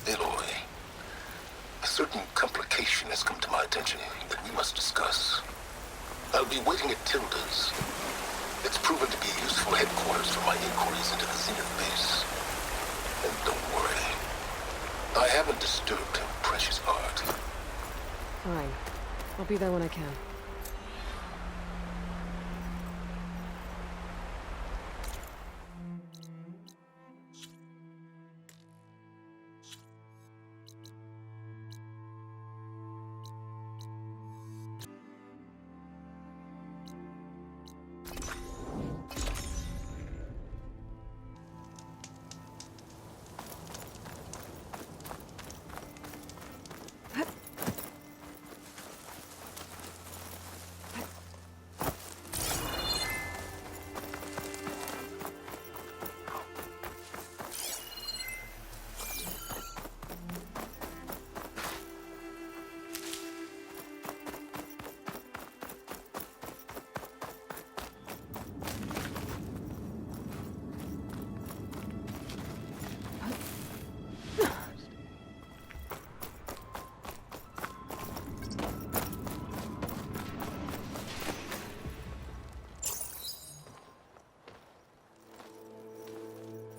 Aloy, a certain complication has come to my attention that we must discuss. I'll be waiting at Tilda's. It's proven to be a useful headquarters for my inquiries into the Zenith base. And don't worry, I haven't disturbed her precious art. Fine. I'll be there when I can.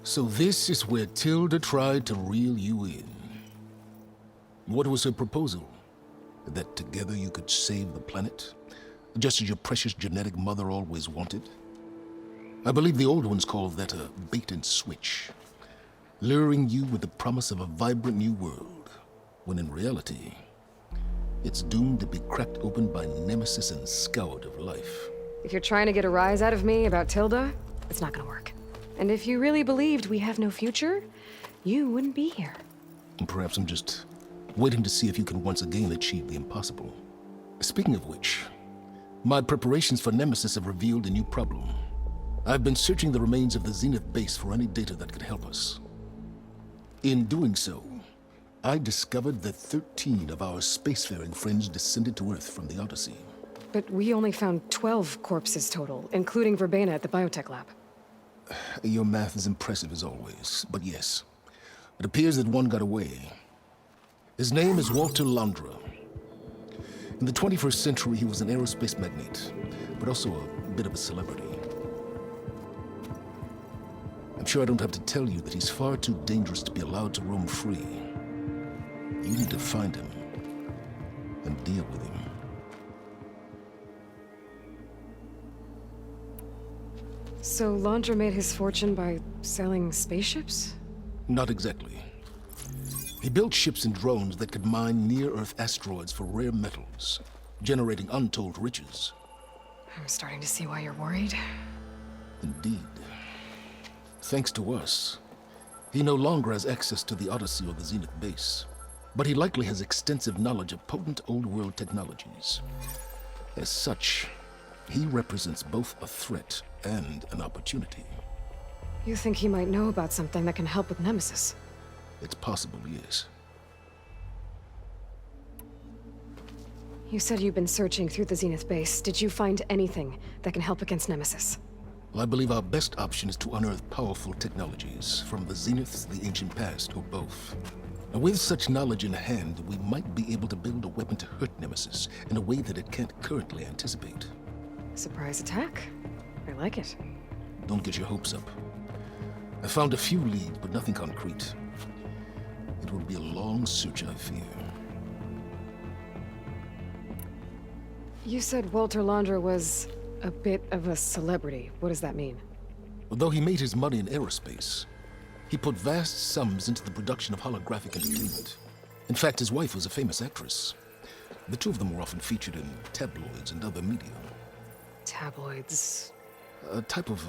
So this is where Tilda tried to reel you in. What was her proposal? That together you could save the planet? Just as your precious genetic mother always wanted? I believe the old ones called that a bait and switch. Luring you with the promise of a vibrant new world, when in reality, it's doomed to be cracked open by Nemesis and scoured of life. If you're trying to get a rise out of me about Tilda, it's not gonna work. And if you really believed we have no future, you wouldn't be here. And perhaps I'm just waiting to see if you can once again achieve the impossible. Speaking of which, my preparations for Nemesis have revealed a new problem. I've been searching the remains of the Zenith base for any data that could help us. In doing so, I discovered that 13 of our spacefaring friends descended to Earth from the Odyssey. But we only found 12 corpses total, including Verbena at the biotech lab. Your math is impressive as always, but yes, it appears that one got away. His name is Walter Londra. In the 21st century, he was an aerospace magnate, but also a bit of a celebrity. I'm sure I don't have to tell you that he's far too dangerous to be allowed to roam free. You need to find him and deal with him. So Londra made his fortune by selling spaceships? Not exactly. He built ships and drones that could mine near-Earth asteroids for rare metals, generating untold riches. I'm starting to see why you're worried. Indeed. Thanks to us, he no longer has access to the Odyssey or the Zenith base, but he likely has extensive knowledge of potent old-world technologies. As such, he represents both a threat and an opportunity. You think he might know about something that can help with Nemesis? It's possible, yes. You said you've been searching through the Zenith base. Did you find anything that can help against Nemesis? Well, I believe our best option is to unearth powerful technologies from the Zenith, the ancient past, or both. And with such knowledge in hand, we might be able to build a weapon to hurt Nemesis in a way that it can't currently anticipate. Surprise attack? I like it. Don't get your hopes up. I found a few leads, but nothing concrete. It will be a long search, I fear. You said Walter Londra was a bit of a celebrity. What does that mean? Although he made his money in aerospace, he put vast sums into the production of holographic entertainment. In fact, his wife was a famous actress. The two of them were often featured in tabloids and other media. Tabloids? A type of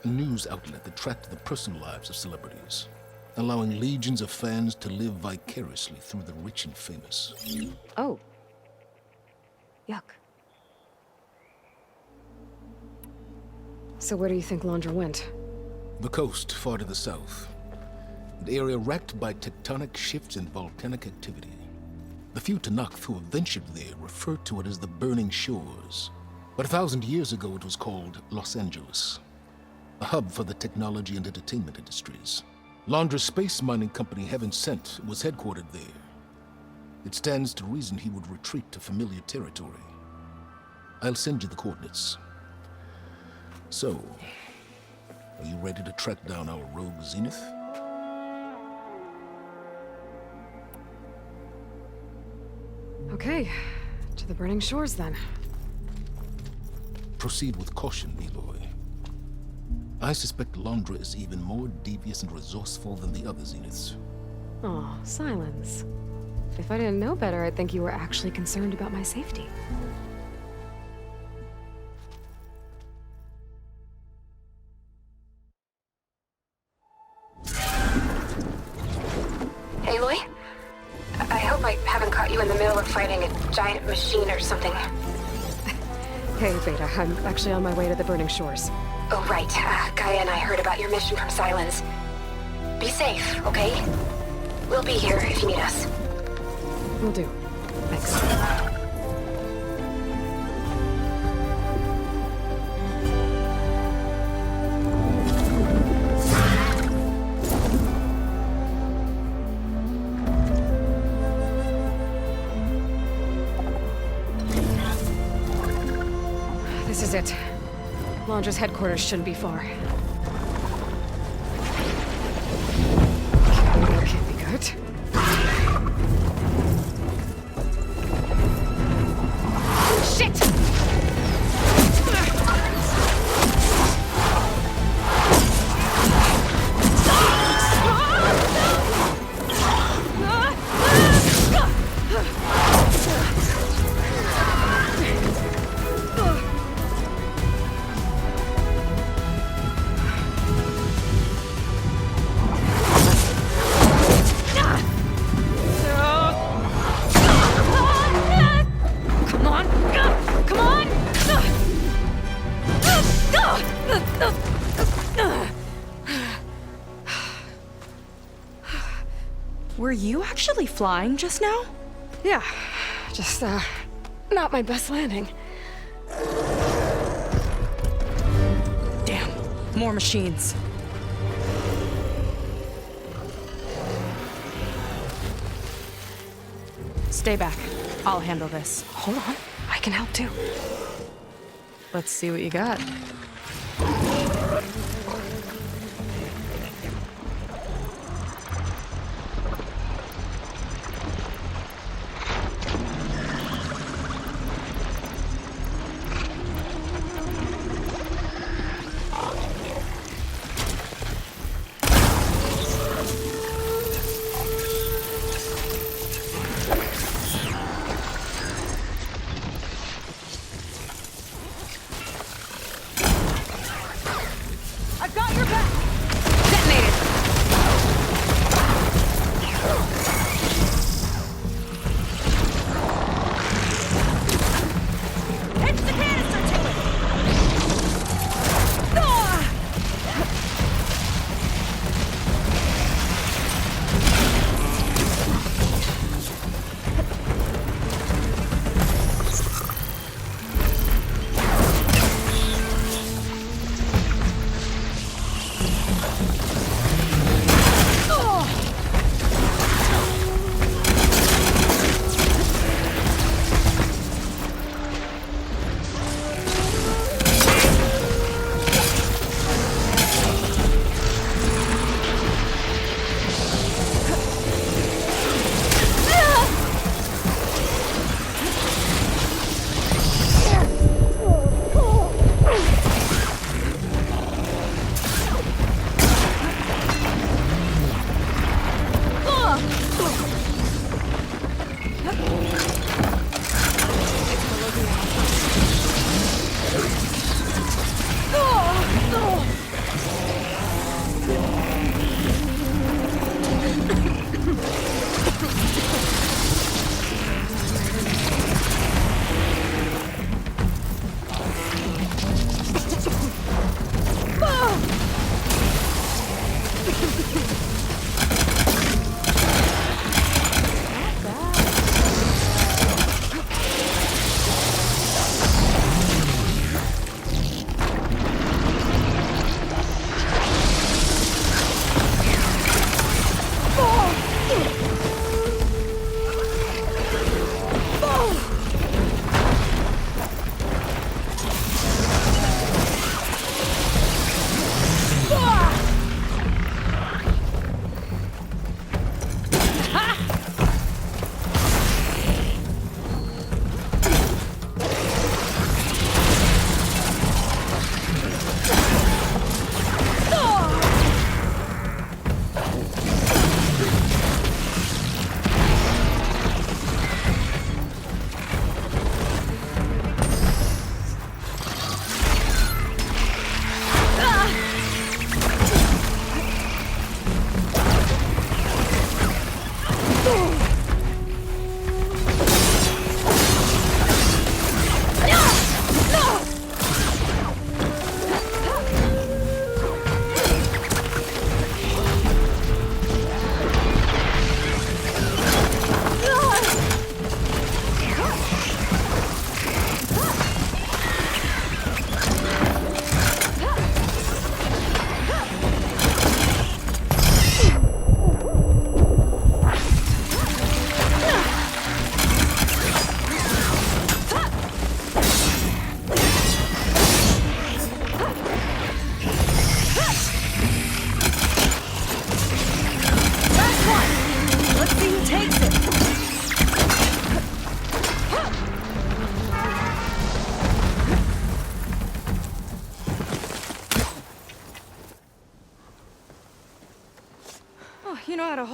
news outlet that tracked the personal lives of celebrities, allowing legions of fans to live vicariously through the rich and famous. Oh. Yuck. So where do you think Londra went? The coast, far to the south. An area racked by tectonic shifts and volcanic activity. The few Tanakh who have ventured there refer to it as the Burning Shores. But 1,000 years ago it was called Los Angeles, a hub for the technology and entertainment industries. Londra's space mining company, Heaven Sent, was headquartered there. It stands to reason he would retreat to familiar territory. I'll send you the coordinates. So, are you ready to track down our rogue Zenith? Okay, to the burning shores then. Proceed with caution, Eloy. I suspect Londra is even more devious and resourceful than the other Zeniths. Oh, Silence. If I didn't know better, I'd think you were actually concerned about my safety. Aloy? I hope I haven't caught you in the middle of fighting a giant machine or something. Hey, Beta, I'm actually on my way to the burning shores. Oh, right. Gaia and I heard about your mission from Silence. Be safe, okay? We'll be here if you need us. Will do. Thanks. This is it. Londra's headquarters shouldn't be far. That can't be good. Shit! Were you actually flying just now? Yeah, just, not my best landing. Damn, more machines. Stay back. I'll handle this. Hold on, I can help too. Let's see what you got.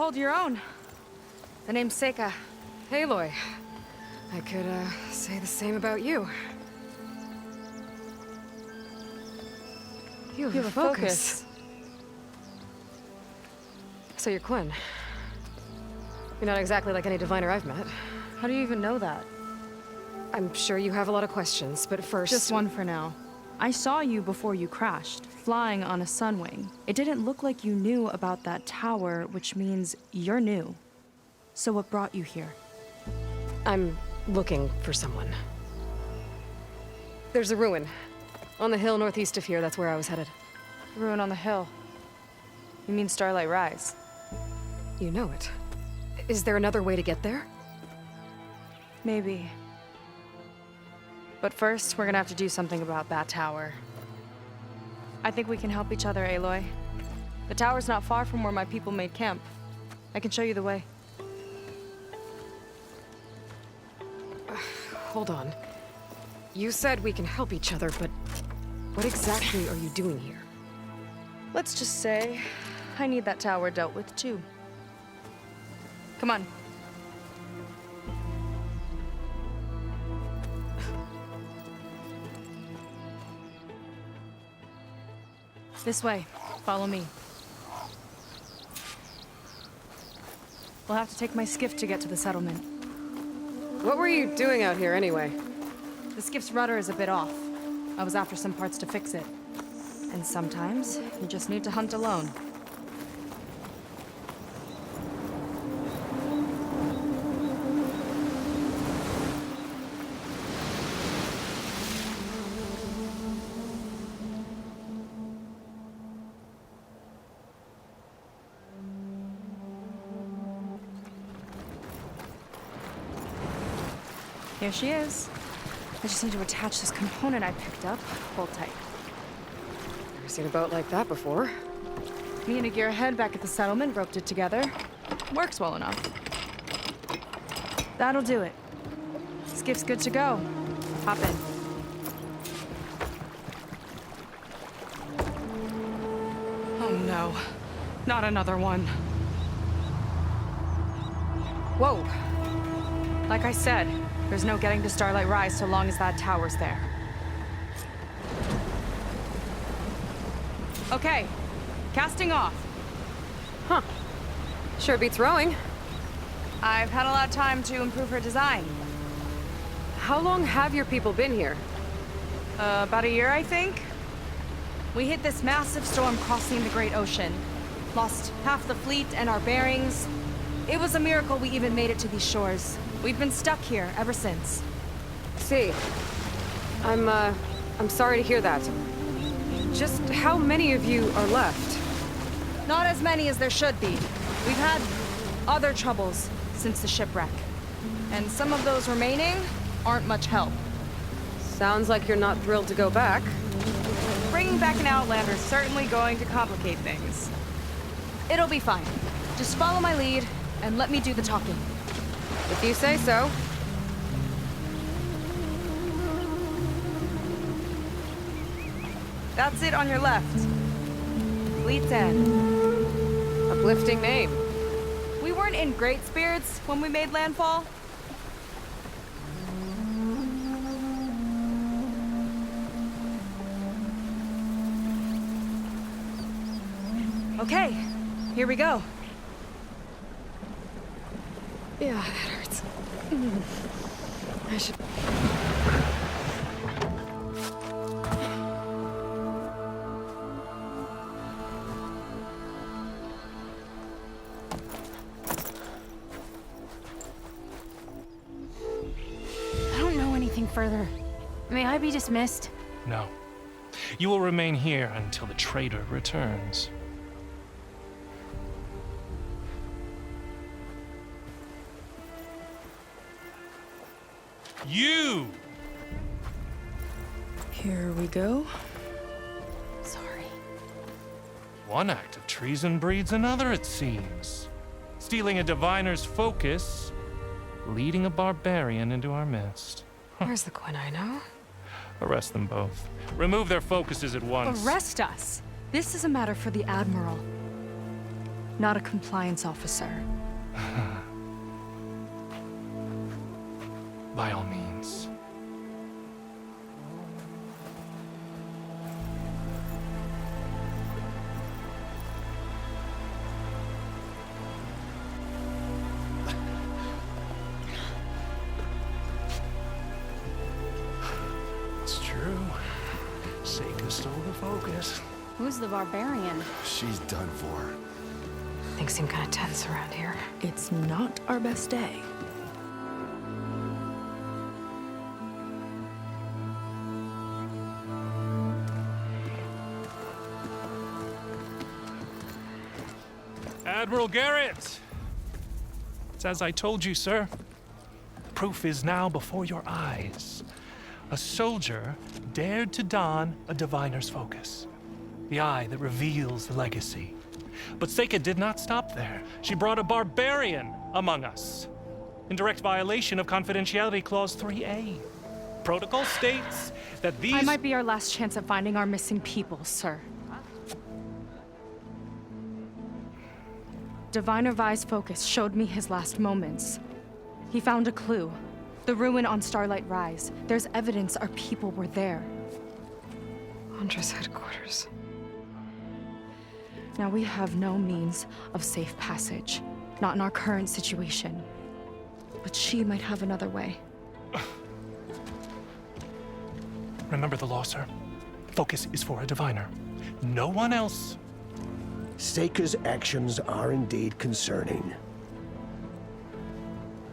hold your own. The name's Seika. Aloy. I could, say the same about you. You have a focus. So you're Quinn. You're not exactly like any diviner I've met. How do you even know that? I'm sure you have a lot of questions, but first... Just one for now. I saw you before you crashed, flying on a sunwing. It didn't look like you knew about that tower, which means you're new. So what brought you here? I'm looking for someone. There's a ruin. On the hill northeast of here, that's where I was headed. Ruin on the hill. You mean Starlight Rise? You know it. Is there another way to get there? Maybe. But first, we're gonna have to do something about that tower. I think we can help each other, Aloy. The tower's not far from where my people made camp. I can show you the way. Hold on. You said we can help each other, but what exactly are you doing here? Let's just say, I need that tower dealt with too. Come on. This way. Follow me. We'll have to take my skiff to get to the settlement. What were you doing out here anyway? The skiff's rudder is a bit off. I was after some parts to fix it. And sometimes, you just need to hunt alone. Here she is. I just need to attach this component I picked up. Hold tight. Never seen a boat like that before. Me and a gearhead back at the settlement roped it together. Works well enough. That'll do it. Skiff's good to go. Hop in. Oh no. Not another one. Whoa. Like I said, there's no getting to Starlight Rise so long as that tower's there. Okay, casting off. Huh. Sure beats rowing. I've had a lot of time to improve her design. How long have your people been here? About a year, I think. We hit this massive storm crossing the Great Ocean. Lost half the fleet and our bearings. It was a miracle we even made it to these shores. We've been stuck here ever since. See, I'm sorry to hear that. Just how many of you are left? Not as many as there should be. We've had other troubles since the shipwreck. And some of those remaining aren't much help. Sounds like you're not thrilled to go back. Bringing back an Outlander's certainly going to complicate things. It'll be fine. Just follow my lead and let me do the talking. If you say so. That's it on your left. Fleet's End. Uplifting name. We weren't in great spirits when we made landfall. Okay, here we go. Yeah, that hurts. I should... I don't know anything further. May I be dismissed? No. You will remain here until the traitor returns. You! Here we go. Sorry. One act of treason breeds another, it seems. Stealing a diviner's focus, leading a barbarian into our midst. Where's the Quinn I know? Arrest them both. Remove their focuses at once. Arrest us. This is a matter for the Admiral. not a compliance officer. By all means. It's true. Seika stole the focus. Who's the barbarian? She's done for. Things seem kind of tense around here. It's not our best day. Admiral Garrett! It's as I told you, sir. Proof is now before your eyes. A soldier dared to don a diviner's focus, the eye that reveals the legacy. But Seika did not stop there. She brought a barbarian among us, in direct violation of Confidentiality Clause 3A. Protocol states that these— I might be our last chance at finding our missing people, sir. Diviner Vi's focus showed me his last moments. He found a clue. The ruin on Starlight Rise. There's evidence our people were there. Huntress headquarters. Now we have no means of safe passage. Not in our current situation. But she might have another way. Remember the law, sir. Focus is for a diviner. No one else. Seika's actions are indeed concerning.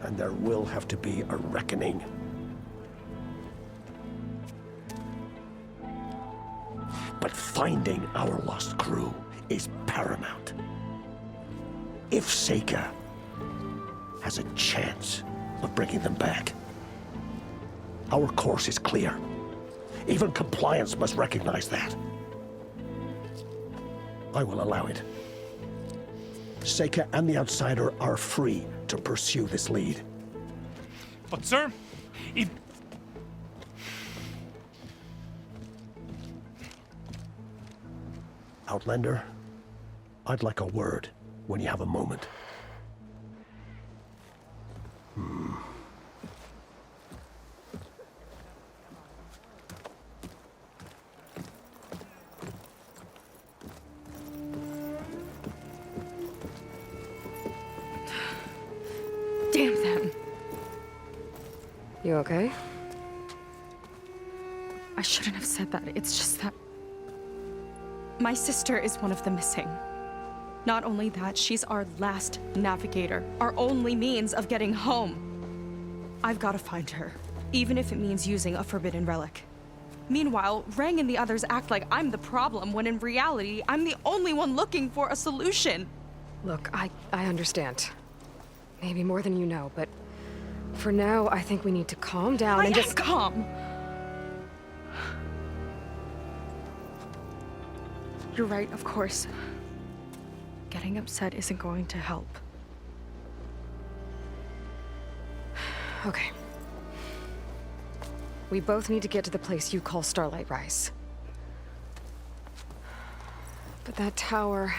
And there will have to be a reckoning. But finding our lost crew is paramount. If Seika has a chance of bringing them back, our course is clear. Even compliance must recognize that. I will allow it. Seika and the Outsider are free to pursue this lead. But, sir, if— Outlander, I'd like a word when you have a moment. Damn them. You okay? I shouldn't have said that. It's just that my sister is one of the missing. Not only that, she's our last navigator, our only means of getting home. I've got to find her, even if it means using a forbidden relic. Meanwhile, Rang and the others act like I'm the problem, when in reality, I'm the only one looking for a solution. Look, I understand. Maybe more than you know, but for now, I think we need to calm down and just— calm. You're right, of course. Getting upset isn't going to help. Okay. We both need to get to the place you call Starlight Rise. But that tower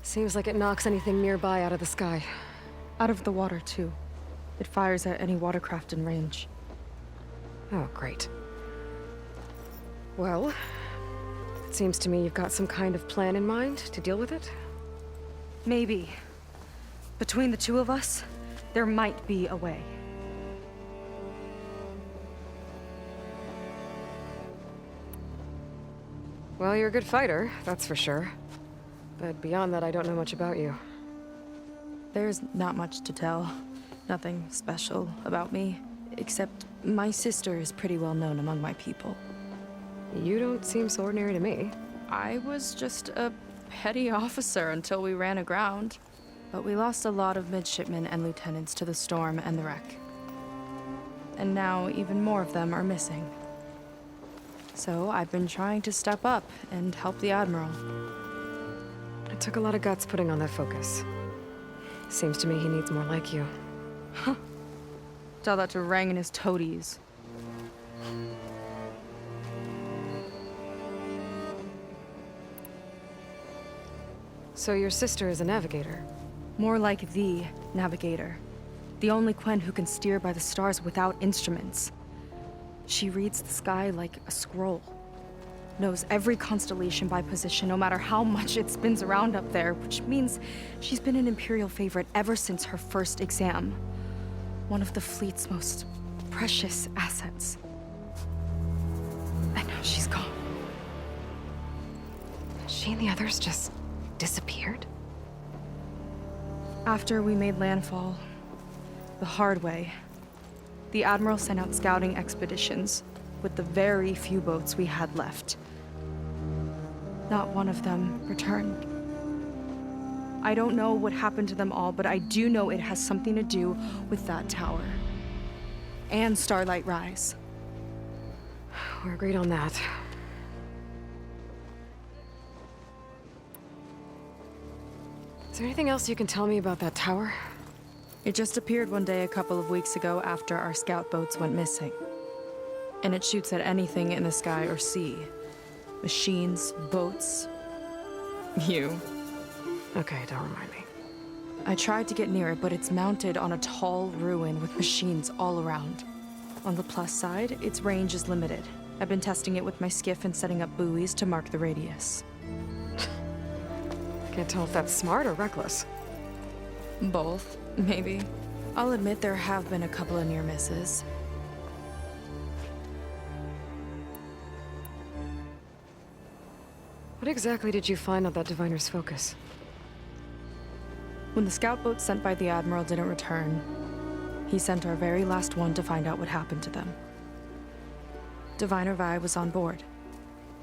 seems like it knocks anything nearby out of the sky. Out of the water, too. It fires at any watercraft in range. Oh, great. Well, it seems to me you've got some kind of plan in mind to deal with it. Maybe. Between the two of us, there might be a way. Well, you're a good fighter, that's for sure. But beyond that, I don't know much about you. There's not much to tell. Nothing special about me, except my sister is pretty well known among my people. You don't seem so ordinary to me. I was just a petty officer until we ran aground. But we lost a lot of midshipmen and lieutenants to the storm and the wreck. And now even more of them are missing. So I've been trying to step up and help the Admiral. It took a lot of guts putting on that focus. Seems to me he needs more like you. Tell that to Rang and his toadies. So your sister is a navigator? More like the navigator. The only Quen who can steer by the stars without instruments. She reads the sky like a scroll. Knows every constellation by position, no matter how much it spins around up there, which means she's been an Imperial favorite ever since her first exam. One of the fleet's most precious assets. And now she's gone. She and the others just disappeared? After we made landfall, the hard way, the Admiral sent out scouting expeditions with the very few boats we had left. Not one of them returned. I don't know what happened to them all, but I do know it has something to do with that tower. And Starlight Rise. We're agreed on that. Is there anything else you can tell me about that tower? It just appeared one day a couple of weeks ago after our scout boats went missing. And it shoots at anything in the sky or sea. Machines, boats, you. Okay, don't remind me. I tried to get near it, but it's mounted on a tall ruin with machines all around. On the plus side, its range is limited. I've been testing it with my skiff and setting up buoys to mark the radius. Can't tell if that's smart or reckless. Both, maybe. I'll admit there have been a couple of near misses. What exactly did you find on that diviner's focus? When the scout boat sent by the Admiral didn't return, he sent our very last one to find out what happened to them. Diviner Vi was on board.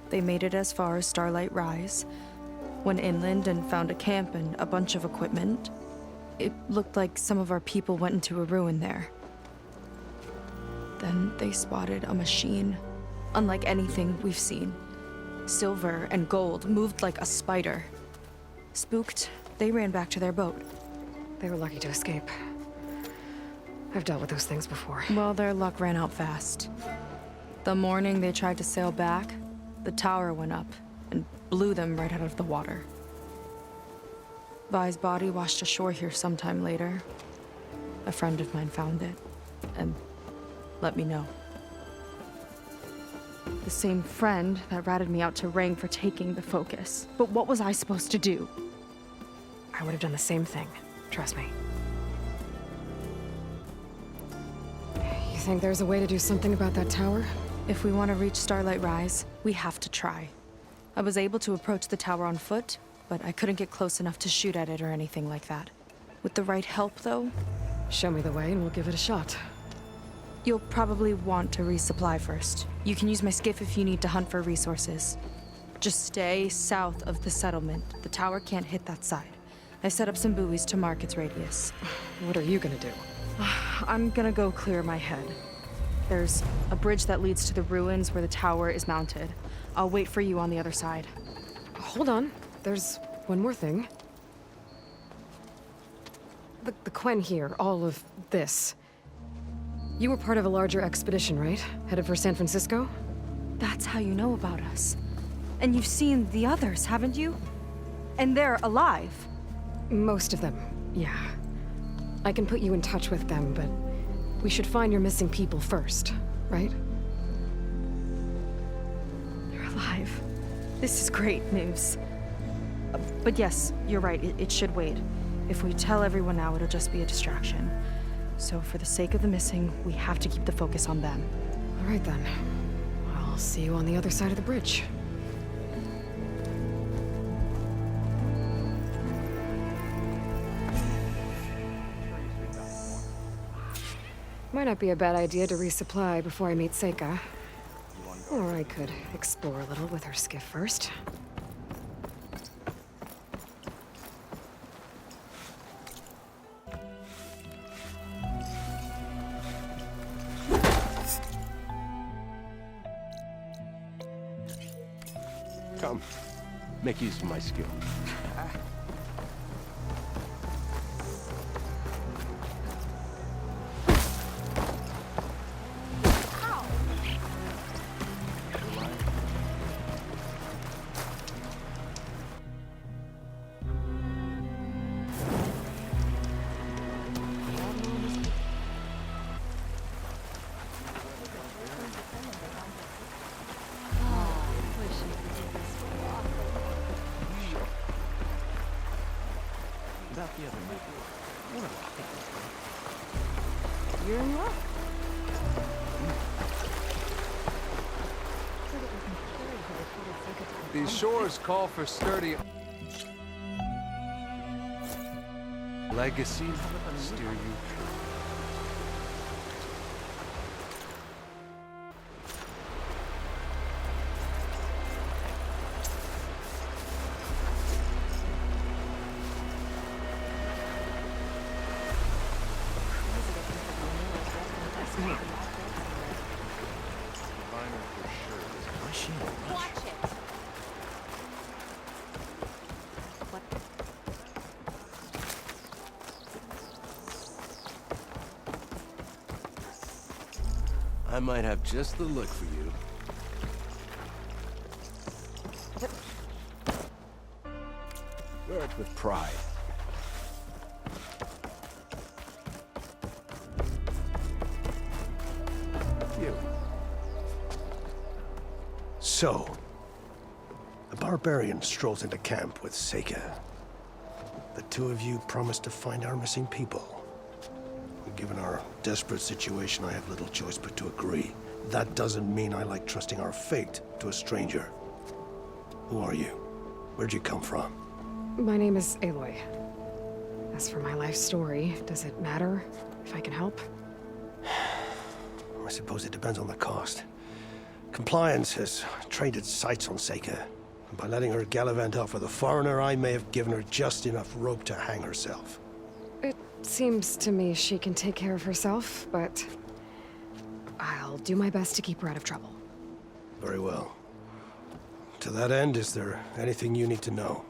They made it as far as Starlight Rise, went inland and found a camp and a bunch of equipment. It looked like some of our people went into a ruin there. Then they spotted a machine, unlike anything we've seen. Silver and gold, moved like a spider. Spooked, they ran back to their boat. They were lucky to escape. I've dealt with those things before. Well, their luck ran out fast. The morning they tried to sail back, the tower went up and blew them right out of the water. Vi's body washed ashore here sometime later. A friend of mine found it and let me know. The same friend that ratted me out to Rang for taking the focus. But what was I supposed to do? I would have done the same thing. Trust me. You think there's a way to do something about that tower? If we want to reach Starlight Rise, we have to try. I was able to approach the tower on foot, but I couldn't get close enough to shoot at it or anything like that. With the right help, though, Show me the way and we'll give it a shot. you'll probably want to resupply first. You can use my skiff if you need to hunt for resources. Just stay south of the settlement. The tower can't hit that side. I set up some buoys to mark its radius. What are you gonna do? I'm gonna go clear my head. There's a bridge that leads to the ruins where the tower is mounted. I'll wait for you on the other side. Hold on. There's one more thing. The Quen here, all of this. You were part of a larger expedition, right? Headed for San Francisco? That's how you know about us. And you've seen the others, haven't you? And they're alive. Most of them, yeah. I can put you in touch with them, but we should find your missing people first, right? They're alive. This is great news. But yes, you're right, it should wait. If we tell everyone now, it'll just be a distraction. So for the sake of the missing, we have to keep the focus on them. All right then. I'll see you on the other side of the bridge. Might not be a bad idea to resupply before I meet Seika. Or I could explore a little with her skiff first. Come, make use of my skill. You're in luck. These shores call for sturdy legacy steer you through. I might have just the look for you. Wear it with pride. You. So, a barbarian strolls into camp with Seika. The two of you promised to find our missing people. Given our desperate situation, I have little choice but to agree. That doesn't mean I like trusting our fate to a stranger. Who are you? Where'd you come from? My name is Aloy. As for my life story, does it matter if I can help? I suppose it depends on the cost. Compliance has trained its sights on Seika. And by letting her gallivant off with a foreigner, I may have given her just enough rope to hang herself. It seems to me she can take care of herself, but I'll do my best to keep her out of trouble. Very well. To that end, is there anything you need to know?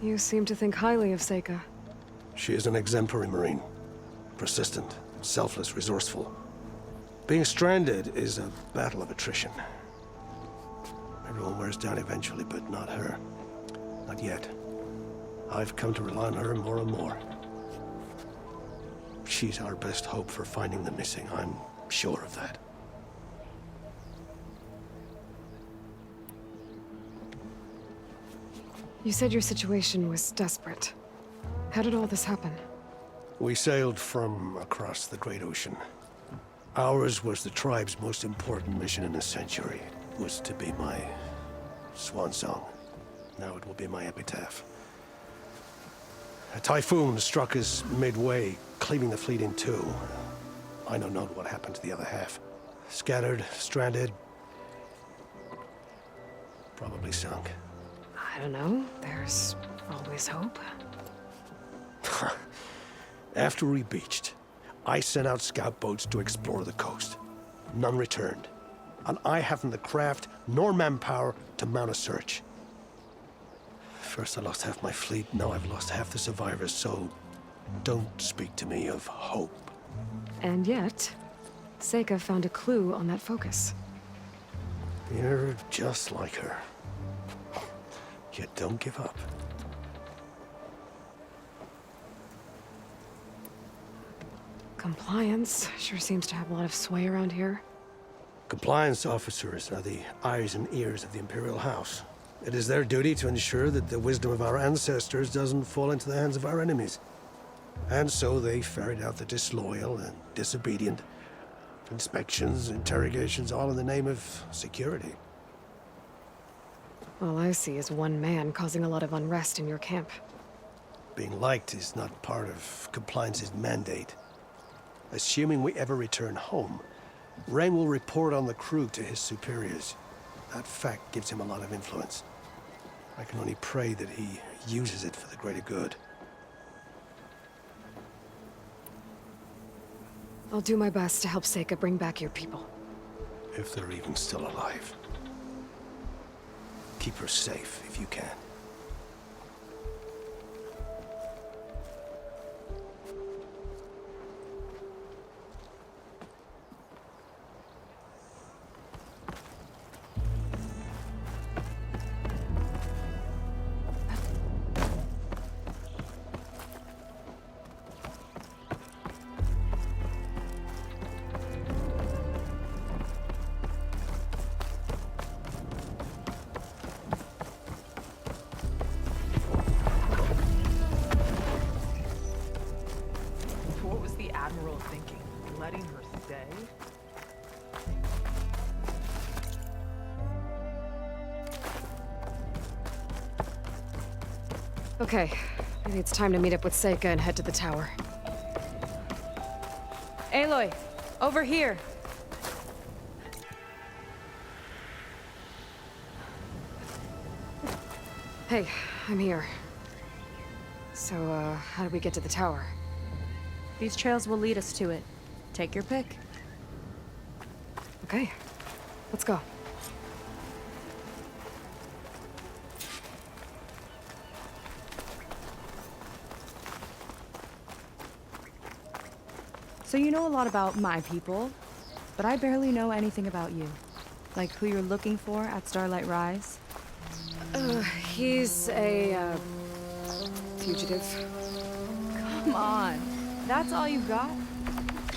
You seem to think highly of Seika. She is an exemplary Marine. Persistent, selfless, resourceful. Being stranded is a battle of attrition. Everyone wears down eventually, but not her. Not yet. I've come to rely on her more and more. She's our best hope for finding the missing, I'm sure of that. You said your situation was desperate. How did all this happen? We sailed from across the Great Ocean. Ours was the tribe's most important mission in a century. It was to be my swan song. Now it will be my epitaph. A typhoon struck us midway, cleaving the fleet in two. I know not what happened to the other half. Scattered, stranded, probably sunk. I don't know. There's always hope. After we beached, I sent out scout boats to explore the coast. None returned. And I haven't the craft nor manpower to mount a search. First I lost half my fleet, now I've lost half the survivors, so don't speak to me of hope. And yet, Seika found a clue on that focus. You're just like her. You don't give up. Compliance sure seems to have a lot of sway around here. Compliance officers are the eyes and ears of the Imperial House. It is their duty to ensure that the wisdom of our ancestors doesn't fall into the hands of our enemies. And so they ferret out the disloyal and disobedient. Inspections, interrogations, all in the name of security. All I see is one man causing a lot of unrest in your camp. Being liked is not part of Compliance's mandate. Assuming we ever return home, Rain will report on the crew to his superiors. That fact gives him a lot of influence. I can only pray that he uses it for the greater good. I'll do my best to help Seika bring back your people. If they're even still alive. Keep her safe if you can. What was the Admiral thinking? Letting her stay? Okay, maybe it's time to meet up with Seika and head to the tower. Aloy, over here. Hey, I'm here. So, how do we get to the tower? These trails will lead us to it. Take your pick. Okay, let's go. So you know a lot about my people, but I barely know anything about you. Like who you're looking for at Starlight Rise. He's a, fugitive. Come on, that's all you've got?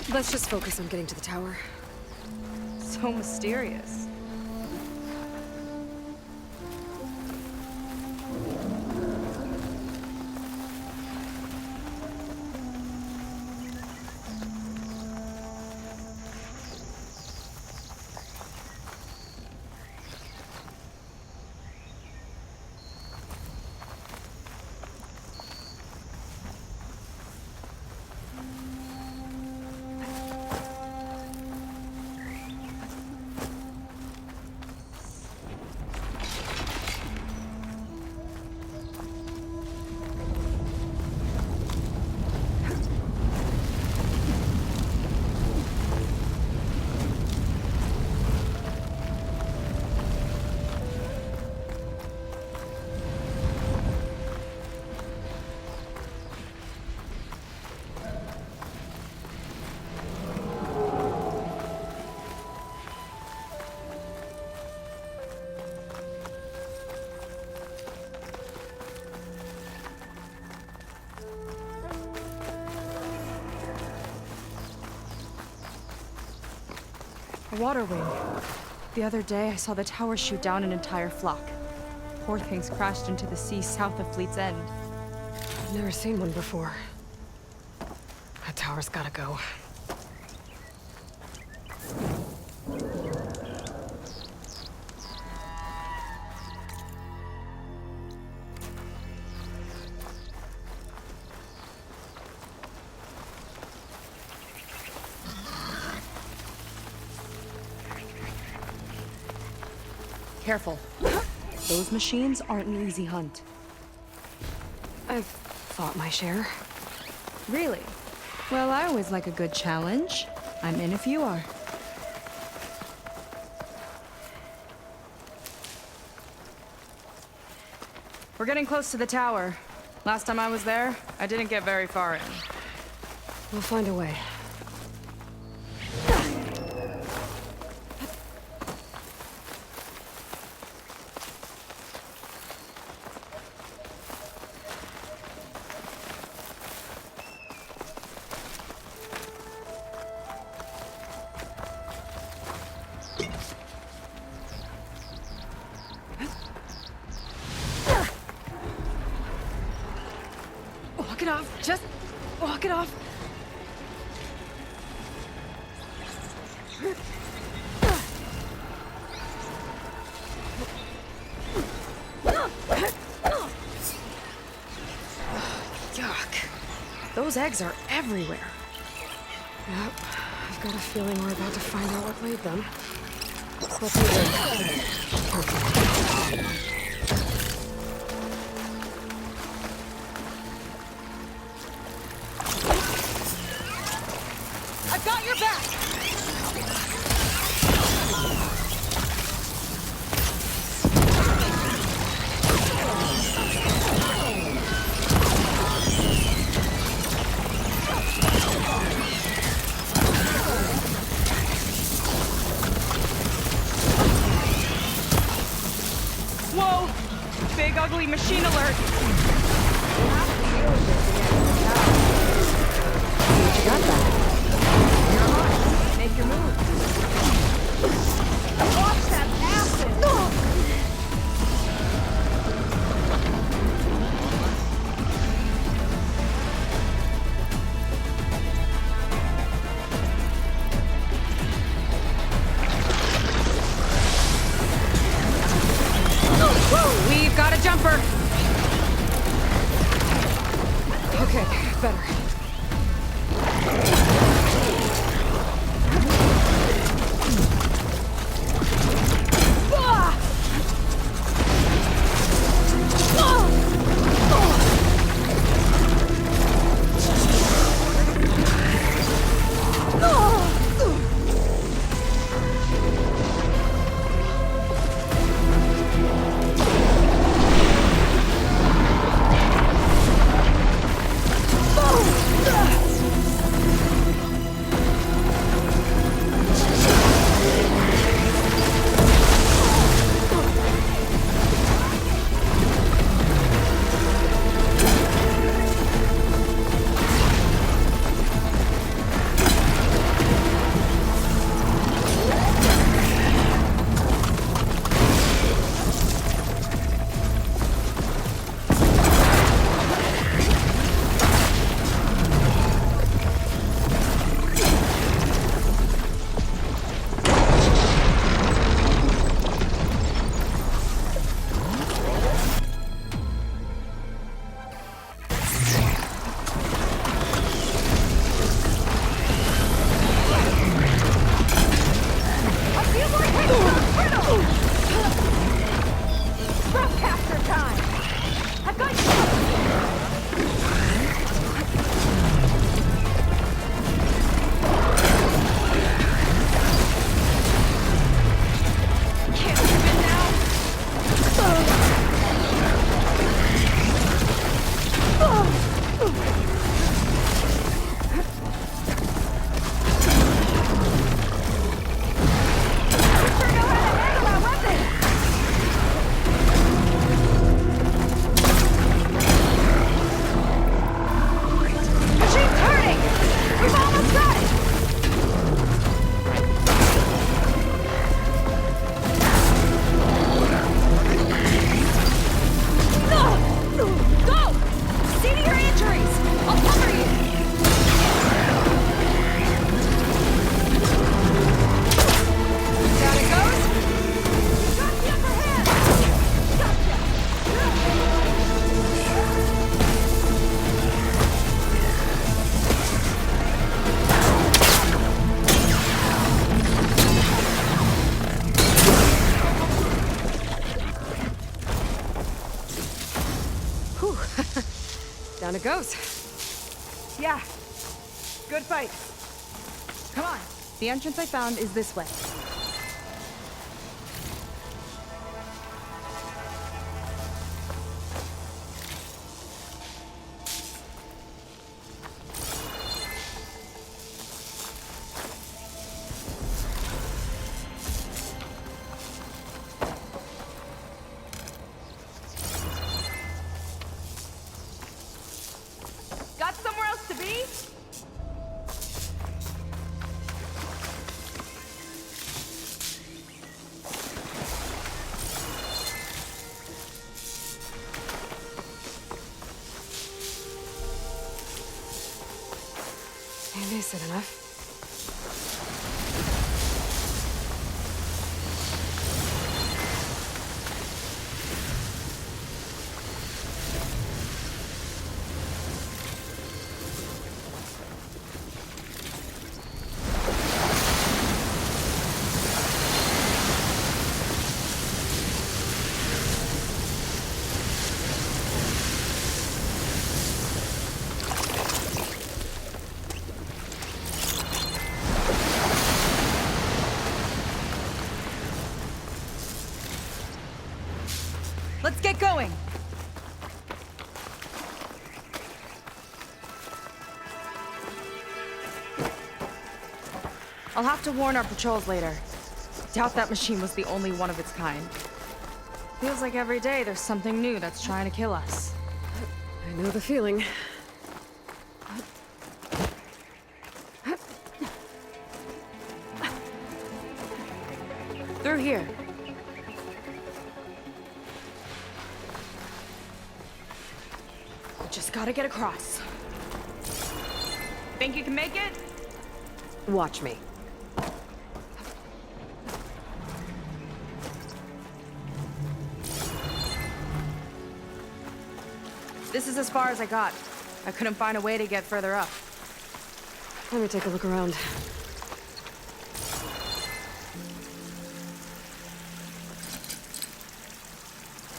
Let's just focus on getting to the tower. So mysterious. A water wing. The other day, I saw the tower shoot down an entire flock. Poor things crashed into the sea south of Fleet's End. I've never seen one before. That tower's gotta go. Careful. Those machines aren't an easy hunt. I've fought my share. Really? Well, I always like a good challenge. I'm in if you are. We're getting close to the tower. Last time I was there, I didn't get very far in. We'll find a way. Walk it off. Just walk it off. Yuck. Those eggs are everywhere. Yep. I've got a feeling we're about to find out what laid them. Let's move in. I've got your back! Whoa! Big ugly machine alert! You got that? Make your move. Watch that acid! On it goes. Yeah. Good fight. Come on. The entrance I found is this way. Got somewhere else to be? Maybe I said enough. Let's get going. I'll have to warn our patrols later. Doubt that machine was the only one of its kind. Feels like every day there's something new that's trying to kill us. I know the feeling. Through here. Just gotta get across. Think you can make it? Watch me. This is as far as I got. I couldn't find a way to get further up. Let me take a look around.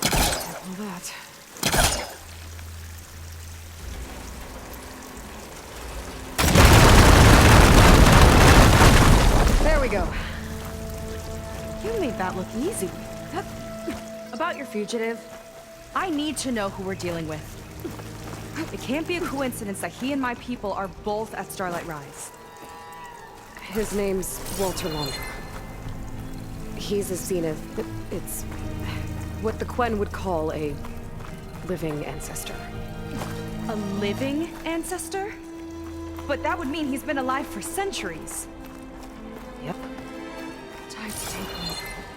Careful that. There we go. You made that look easy. About your fugitive, I need to know who we're dealing with. It can't be a coincidence that he and my people are both at Starlight Rise. His name's Walter Laundra. He's a Zenith. It's what the Quen would call a living ancestor. A living ancestor? But that would mean he's been alive for centuries. Yep. Tides take me.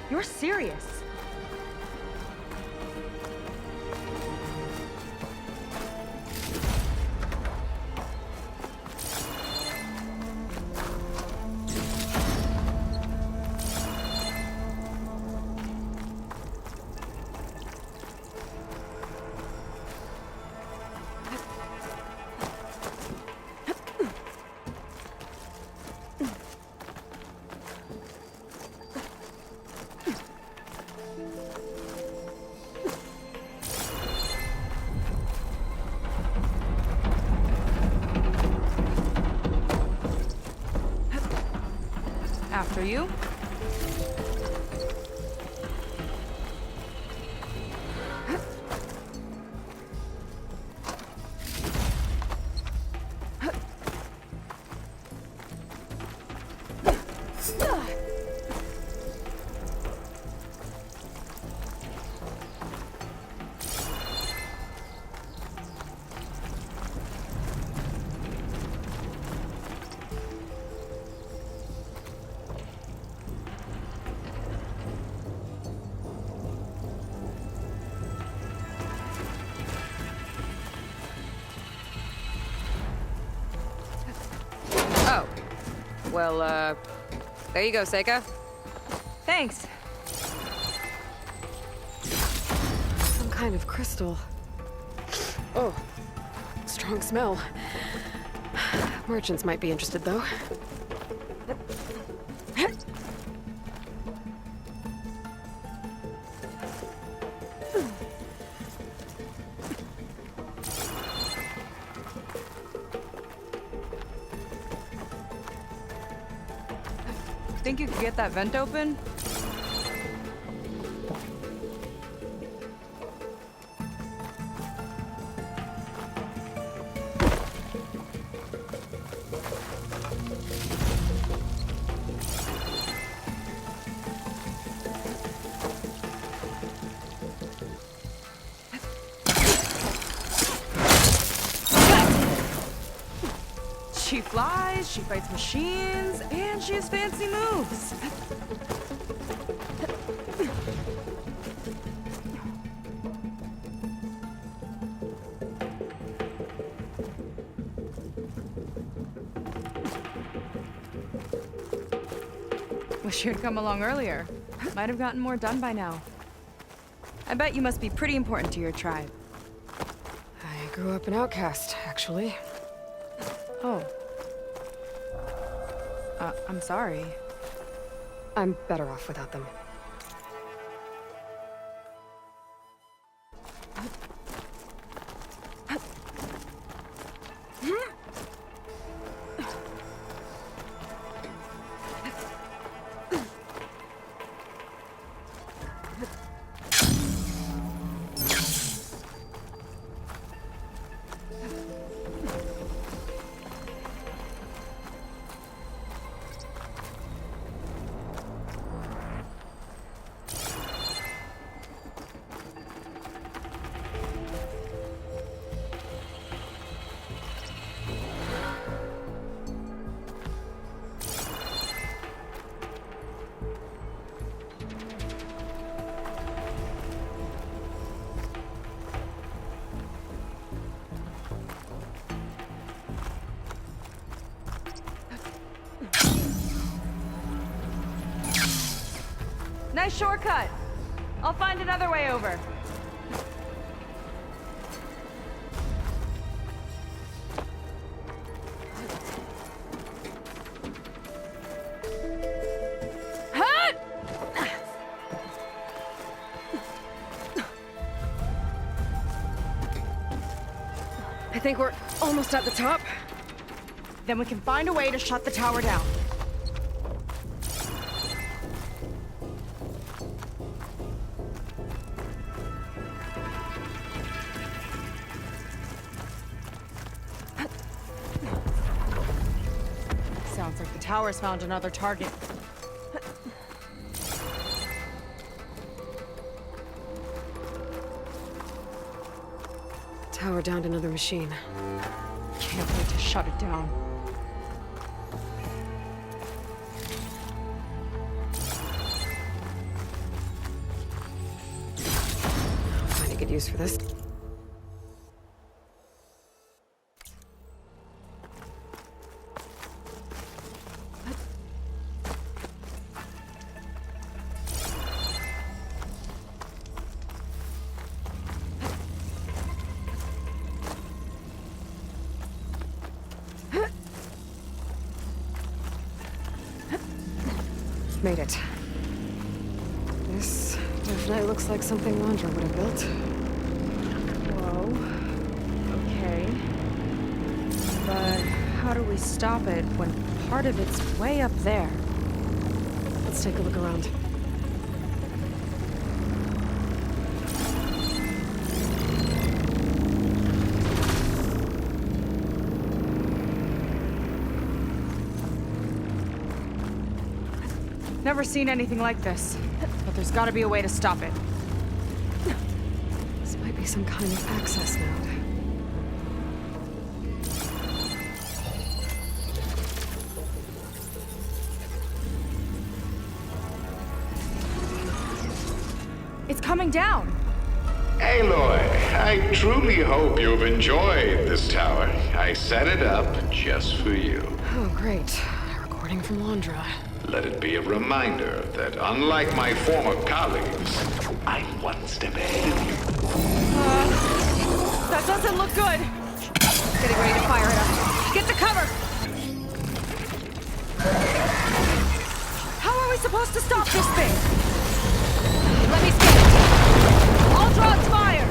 You're serious. After you. Oh. Well, there you go, Seika. Thanks. Some kind of crystal. Oh, strong smell. Merchants might be interested, though. Think you could get that vent open? She flies, she fights machines, and she has fancy moves. Wish you'd come along earlier. Might have gotten more done by now. I bet you must be pretty important to your tribe. I grew up an outcast, actually. Oh. I'm sorry. I'm better off without them. Nice shortcut. I'll find another way over. Hut! I think we're almost at the top. Then we can find a way to shut the tower down. Sounds like the tower's found another target. Tower downed another machine. Can't wait to shut it down. I'll find a good use for this. Made it. This definitely looks like something Landra would have built. Whoa. Okay. But how do we stop it when part of it's way up there? Let's take a look around. Never seen anything like this. But there's gotta be a way to stop it. This might be some kind of access node. It's coming down! Aloy, I truly hope you've enjoyed this tower. I set it up just for you. Oh, great. A recording from Landra. Let it be a reminder that unlike my former colleagues, I'm one step ahead of you. That doesn't look good! Getting ready to fire it up. Get to cover! How are we supposed to stop this thing? Let me see it. I'll draw its fire!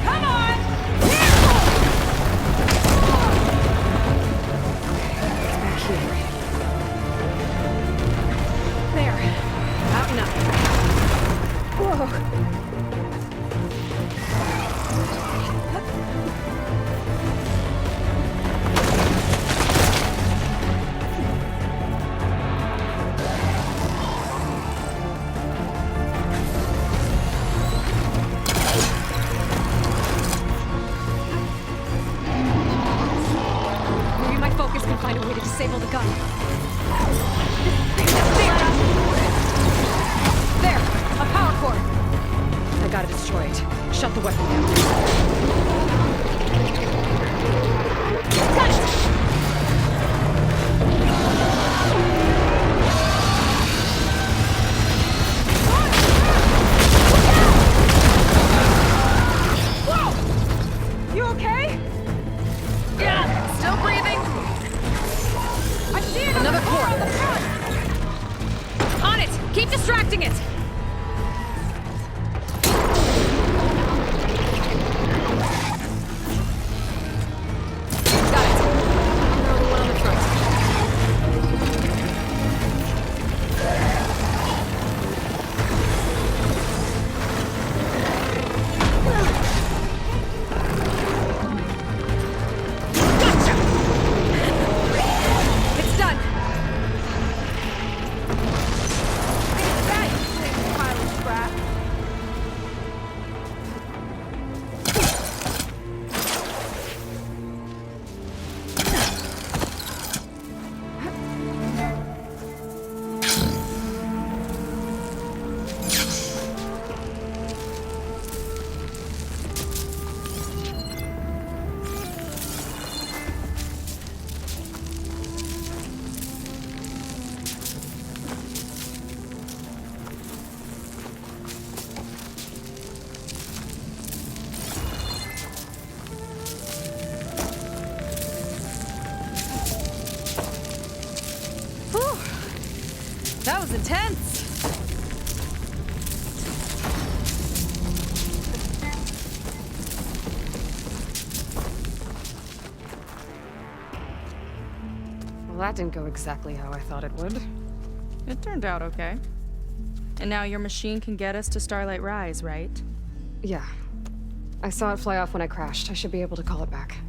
Come on! Careful! weapon down. You okay? Yeah, still breathing. I see another core on the front. On it! Keep distracting it! Got it. Now the one on the front. It's done. That was intense. Well, that didn't go exactly how I thought it would. It turned out okay. And now your machine can get us to Starlight Rise, right? Yeah. I saw it fly off when I crashed. I should be able to call it back.